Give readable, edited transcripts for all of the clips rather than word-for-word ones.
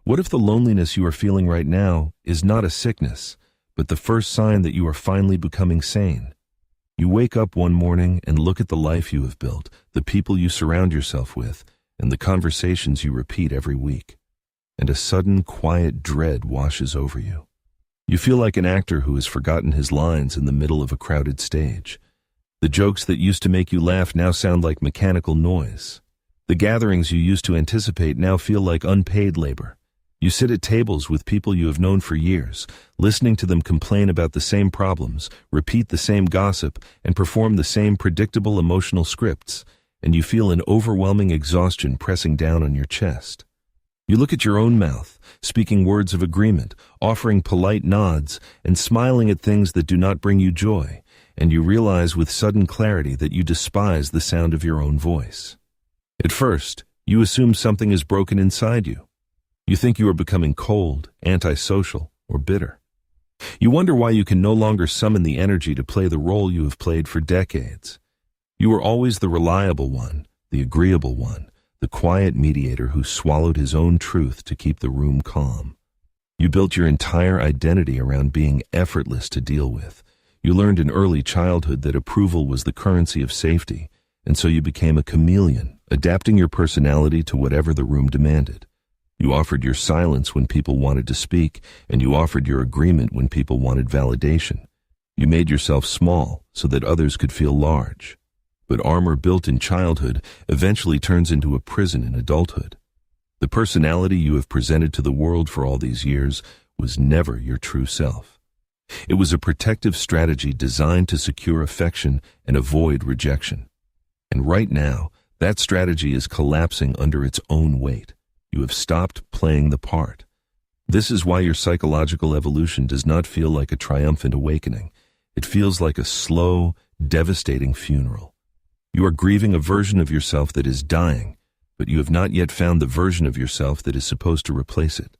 What if the loneliness you are feeling right now is not a sickness, but the first sign that you are finally becoming sane? You wake up one morning and look at the life you have built, the people you surround yourself with, and the conversations you repeat every week. And a sudden, quiet dread washes over you. You feel like an actor who has forgotten his lines in the middle of a crowded stage. The jokes that used to make you laugh now sound like mechanical noise. The gatherings you used to anticipate now feel like unpaid labor. You sit at tables with people you have known for years, listening to them complain about the same problems, repeat the same gossip, and perform the same predictable emotional scripts, and you feel an overwhelming exhaustion pressing down on your chest. You look at your own mouth, speaking words of agreement, offering polite nods, and smiling at things that do not bring you joy, and you realize with sudden clarity that you despise the sound of your own voice. At first, you assume something is broken inside you. You think you are becoming cold, antisocial, or bitter. You wonder why you can no longer summon the energy to play the role you have played for decades. You were always the reliable one, the agreeable one, the quiet mediator who swallowed his own truth to keep the room calm. You built your entire identity around being effortless to deal with. You learned in early childhood that approval was the currency of safety, and so you became a chameleon, adapting your personality to whatever the room demanded. You offered your silence when people wanted to speak, and you offered your agreement when people wanted validation. You made yourself small so that others could feel large. But armor built in childhood eventually turns into a prison in adulthood. The personality you have presented to the world for all these years was never your true self. It was a protective strategy designed to secure affection and avoid rejection. And right now, that strategy is collapsing under its own weight. You have stopped playing the part. This is why your psychological evolution does not feel like a triumphant awakening. It feels like a slow, devastating funeral. You are grieving a version of yourself that is dying, but you have not yet found the version of yourself that is supposed to replace it.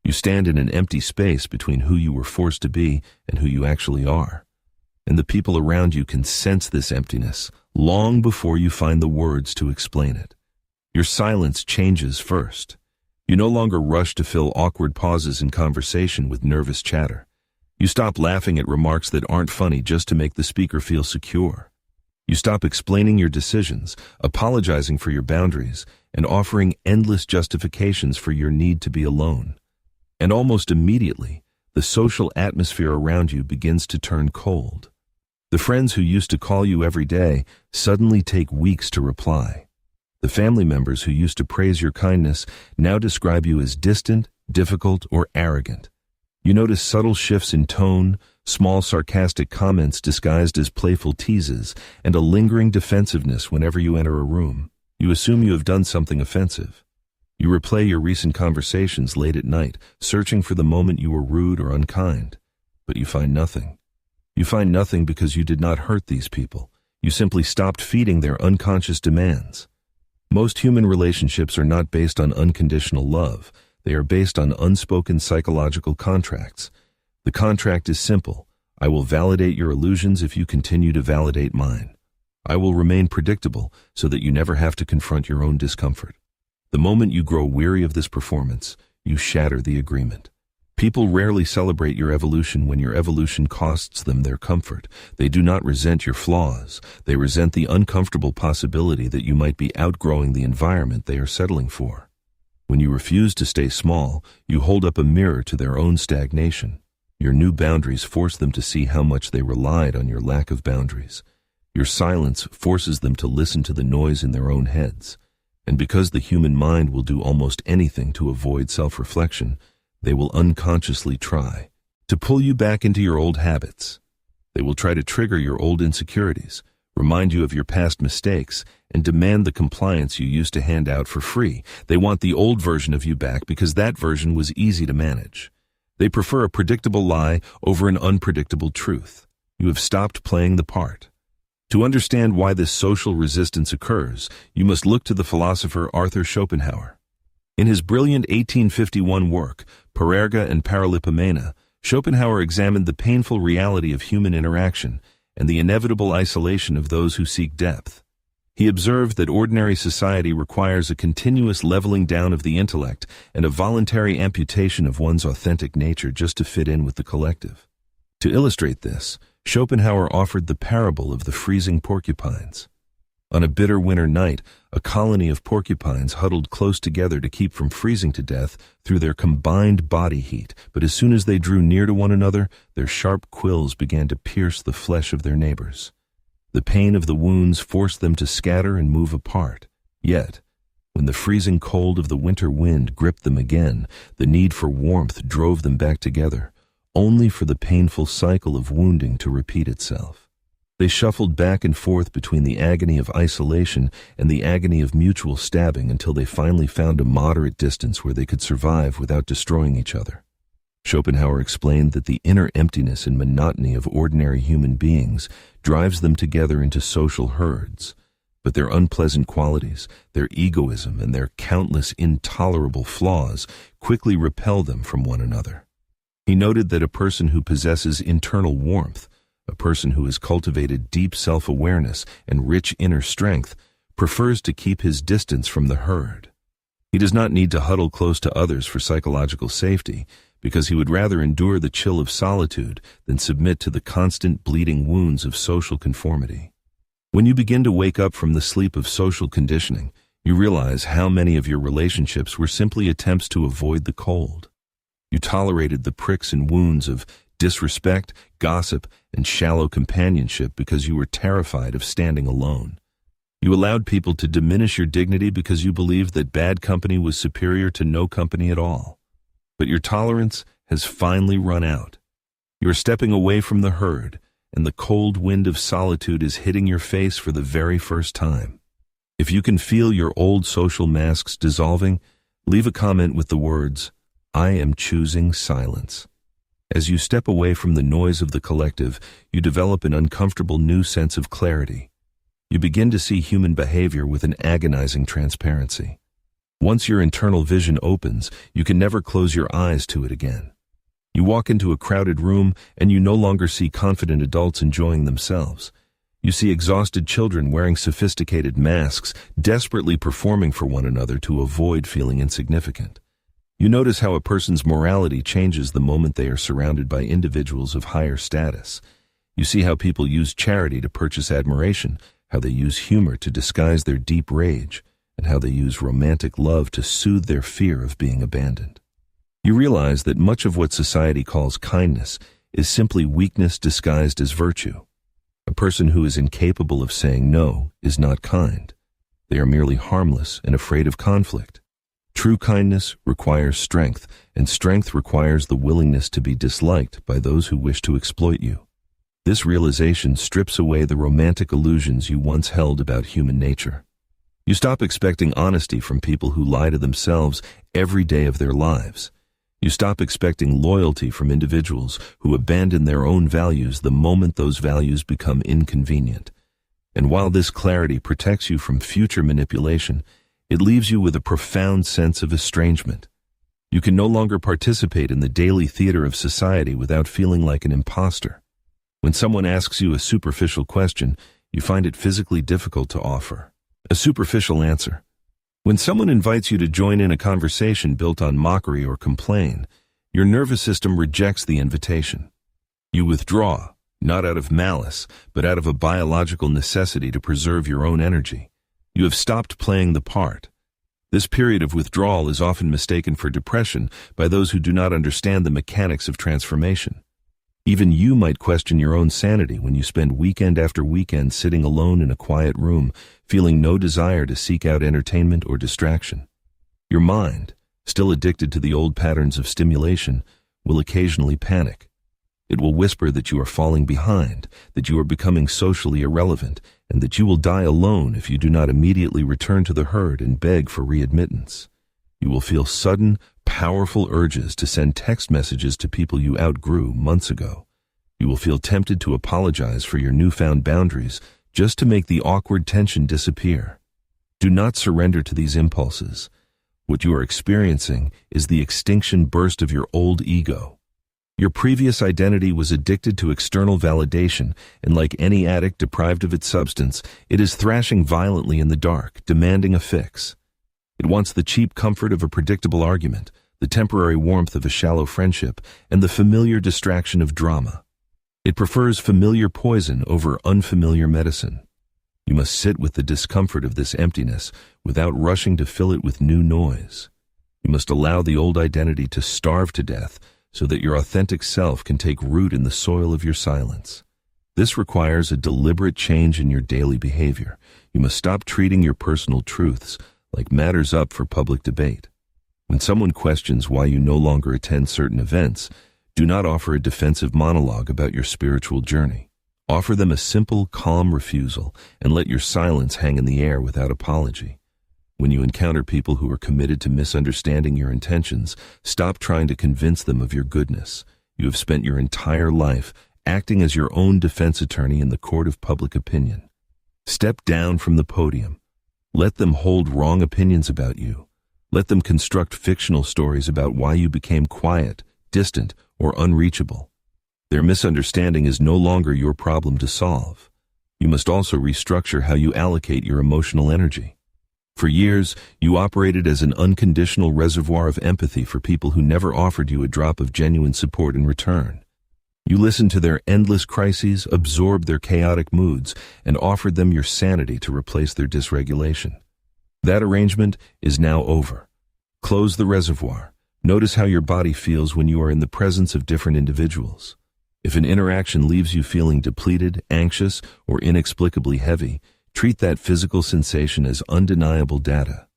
You stand in an empty space between who you were forced to be and who you actually are. And the people around you can sense this emptiness long before you find the words to explain it. Your silence changes first. You no longer rush to fill awkward pauses in conversation with nervous chatter. You stop laughing at remarks that aren't funny just to make the speaker feel secure. You stop explaining your decisions, apologizing for your boundaries, and offering endless justifications for your need to be alone. And almost immediately, the social atmosphere around you begins to turn cold. The friends who used to call you every day suddenly take weeks to reply. The family members who used to praise your kindness now describe you as distant, difficult, or arrogant. You notice subtle shifts in tone, small sarcastic comments disguised as playful teases, and a lingering defensiveness whenever you enter a room. You assume you have done something offensive. You replay your recent conversations late at night, searching for the moment you were rude or unkind. But you find nothing. You find nothing because you did not hurt these people. You simply stopped feeding their unconscious demands. Most human relationships are not based on unconditional love. They are based on unspoken psychological contracts. The contract is simple. I will validate your illusions if you continue to validate mine. I will remain predictable so that you never have to confront your own discomfort. The moment you grow weary of this performance, you shatter the agreement. People rarely celebrate your evolution when your evolution costs them their comfort. They do not resent your flaws. They resent the uncomfortable possibility that you might be outgrowing the environment they are settling for. When you refuse to stay small, you hold up a mirror to their own stagnation. Your new boundaries force them to see how much they relied on your lack of boundaries. Your silence forces them to listen to the noise in their own heads. And because the human mind will do almost anything to avoid self-reflection, they will unconsciously try to pull you back into your old habits. They will try to trigger your old insecurities, remind you of your past mistakes, and demand the compliance you used to hand out for free. They want the old version of you back because that version was easy to manage. They prefer a predictable lie over an unpredictable truth. You have stopped playing the part. To understand why this social resistance occurs, you must look to the philosopher Arthur Schopenhauer. In his brilliant 1851 work, Parerga and Paralipomena, Schopenhauer examined the painful reality of human interaction and the inevitable isolation of those who seek depth. He observed that ordinary society requires a continuous leveling down of the intellect and a voluntary amputation of one's authentic nature just to fit in with the collective. To illustrate this, Schopenhauer offered the parable of the freezing porcupines. On a bitter winter night, a colony of porcupines huddled close together to keep from freezing to death through their combined body heat, but as soon as they drew near to one another, their sharp quills began to pierce the flesh of their neighbors. The pain of the wounds forced them to scatter and move apart. Yet, when the freezing cold of the winter wind gripped them again, the need for warmth drove them back together, only for the painful cycle of wounding to repeat itself. They shuffled back and forth between the agony of isolation and the agony of mutual stabbing until they finally found a moderate distance where they could survive without destroying each other. Schopenhauer explained that the inner emptiness and monotony of ordinary human beings drives them together into social herds, but their unpleasant qualities, their egoism, and their countless intolerable flaws quickly repel them from one another. He noted that a person who possesses internal warmth, a person who has cultivated deep self-awareness and rich inner strength, prefers to keep his distance from the herd. He does not need to huddle close to others for psychological safety, because he would rather endure the chill of solitude than submit to the constant bleeding wounds of social conformity. When you begin to wake up from the sleep of social conditioning, you realize how many of your relationships were simply attempts to avoid the cold. You tolerated the pricks and wounds of disrespect, gossip, and shallow companionship because you were terrified of standing alone. You allowed people to diminish your dignity because you believed that bad company was superior to no company at all. But your tolerance has finally run out. You are stepping away from the herd, and the cold wind of solitude is hitting your face for the very first time. If you can feel your old social masks dissolving, leave a comment with the words, "I am choosing silence." As you step away from the noise of the collective, you develop an uncomfortable new sense of clarity. You begin to see human behavior with an agonizing transparency. Once your internal vision opens, you can never close your eyes to it again. You walk into a crowded room and you no longer see confident adults enjoying themselves. You see exhausted children wearing sophisticated masks, desperately performing for one another to avoid feeling insignificant. You notice how a person's morality changes the moment they are surrounded by individuals of higher status. You see how people use charity to purchase admiration, how they use humor to disguise their deep rage, and how they use romantic love to soothe their fear of being abandoned. You realize that much of what society calls kindness is simply weakness disguised as virtue. A person who is incapable of saying no is not kind. They are merely harmless and afraid of conflict. True kindness requires strength, and strength requires the willingness to be disliked by those who wish to exploit you. This realization strips away the romantic illusions you once held about human nature. You stop expecting honesty from people who lie to themselves every day of their lives. You stop expecting loyalty from individuals who abandon their own values the moment those values become inconvenient. And while this clarity protects you from future manipulation, it leaves you with a profound sense of estrangement. You can no longer participate in the daily theater of society without feeling like an imposter. When someone asks you a superficial question, you find it physically difficult to offer a superficial answer. When someone invites you to join in a conversation built on mockery or complaint, your nervous system rejects the invitation. You withdraw, not out of malice, but out of a biological necessity to preserve your own energy. You have stopped playing the part. This period of withdrawal is often mistaken for depression by those who do not understand the mechanics of transformation. Even you might question your own sanity when you spend weekend after weekend sitting alone in a quiet room, feeling no desire to seek out entertainment or distraction. Your mind, still addicted to the old patterns of stimulation, will occasionally panic. It will whisper that you are falling behind, that you are becoming socially irrelevant, and that you will die alone if you do not immediately return to the herd and beg for readmittance. You will feel sudden, powerful urges to send text messages to people you outgrew months ago. You will feel tempted to apologize for your newfound boundaries just to make the awkward tension disappear. Do not surrender to these impulses. What you are experiencing is the extinction burst of your old ego. Your previous identity was addicted to external validation, and like any addict deprived of its substance, it is thrashing violently in the dark, demanding a fix. It wants the cheap comfort of a predictable argument, the temporary warmth of a shallow friendship, and the familiar distraction of drama. It prefers familiar poison over unfamiliar medicine. You must sit with the discomfort of this emptiness without rushing to fill it with new noise. You must allow the old identity to starve to death so that your authentic self can take root in the soil of your silence. This requires a deliberate change in your daily behavior. You must stop treating your personal truths like matters up for public debate. When someone questions why you no longer attend certain events, do not offer a defensive monologue about your spiritual journey. Offer them a simple, calm refusal and let your silence hang in the air without apology. When you encounter people who are committed to misunderstanding your intentions, stop trying to convince them of your goodness. You have spent your entire life acting as your own defense attorney in the court of public opinion. Step down from the podium. Let them hold wrong opinions about you. Let them construct fictional stories about why you became quiet, distant, or unreachable. Their misunderstanding is no longer your problem to solve. You must also restructure how you allocate your emotional energy. For years, you operated as an unconditional reservoir of empathy for people who never offered you a drop of genuine support in return. You listened to their endless crises, absorbed their chaotic moods, and offered them your sanity to replace their dysregulation. That arrangement is now over. Close the reservoir. Notice how your body feels when you are in the presence of different individuals. If an interaction leaves you feeling depleted, anxious, or inexplicably heavy, treat that physical sensation as undeniable data.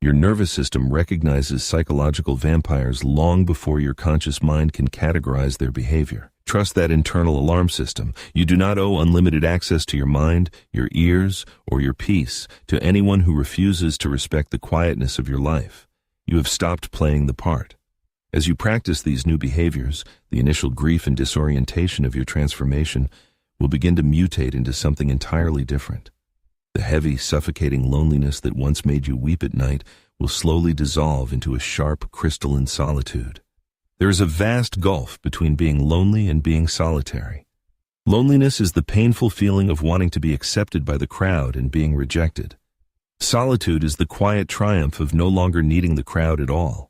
Your nervous system recognizes psychological vampires long before your conscious mind can categorize their behavior. Trust that internal alarm system. You do not owe unlimited access to your mind, your ears, or your peace to anyone who refuses to respect the quietness of your life. You have stopped playing the part. As you practice these new behaviors, the initial grief and disorientation of your transformation will begin to mutate into something entirely different. The heavy, suffocating loneliness that once made you weep at night will slowly dissolve into a sharp, crystalline solitude. There is a vast gulf between being lonely and being solitary. Loneliness is the painful feeling of wanting to be accepted by the crowd and being rejected. Solitude is the quiet triumph of no longer needing the crowd at all.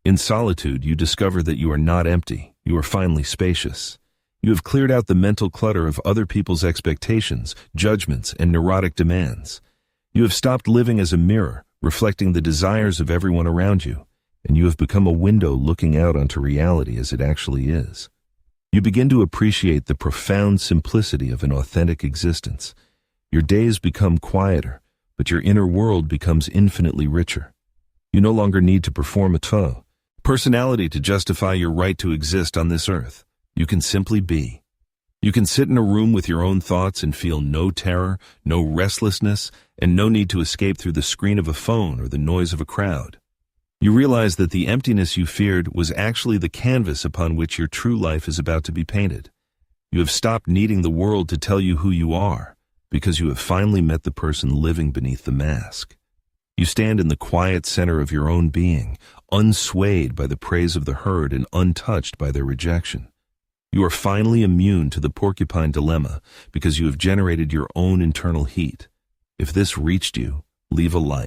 In solitude, you discover that you are not empty. You are finally spacious. You have cleared out the mental clutter of other people's expectations, judgments, and neurotic demands. You have stopped living as a mirror, reflecting the desires of everyone around you, and you have become a window looking out onto reality as it actually is. You begin to appreciate the profound simplicity of an authentic existence. Your days become quieter, but your inner world becomes infinitely richer. You no longer need to perform a personality to justify your right to exist on this earth. You can simply be. You can sit in a room with your own thoughts and feel no terror, no restlessness, and no need to escape through the screen of a phone or the noise of a crowd. You realize that the emptiness you feared was actually the canvas upon which your true life is about to be painted. You have stopped needing the world to tell you who you are, because you have finally met the person living beneath the mask. You stand in the quiet center of your own being, unswayed by the praise of the herd and untouched by their rejection. You are finally immune to the porcupine dilemma because you have generated your own internal heat. If this reached you, leave a like.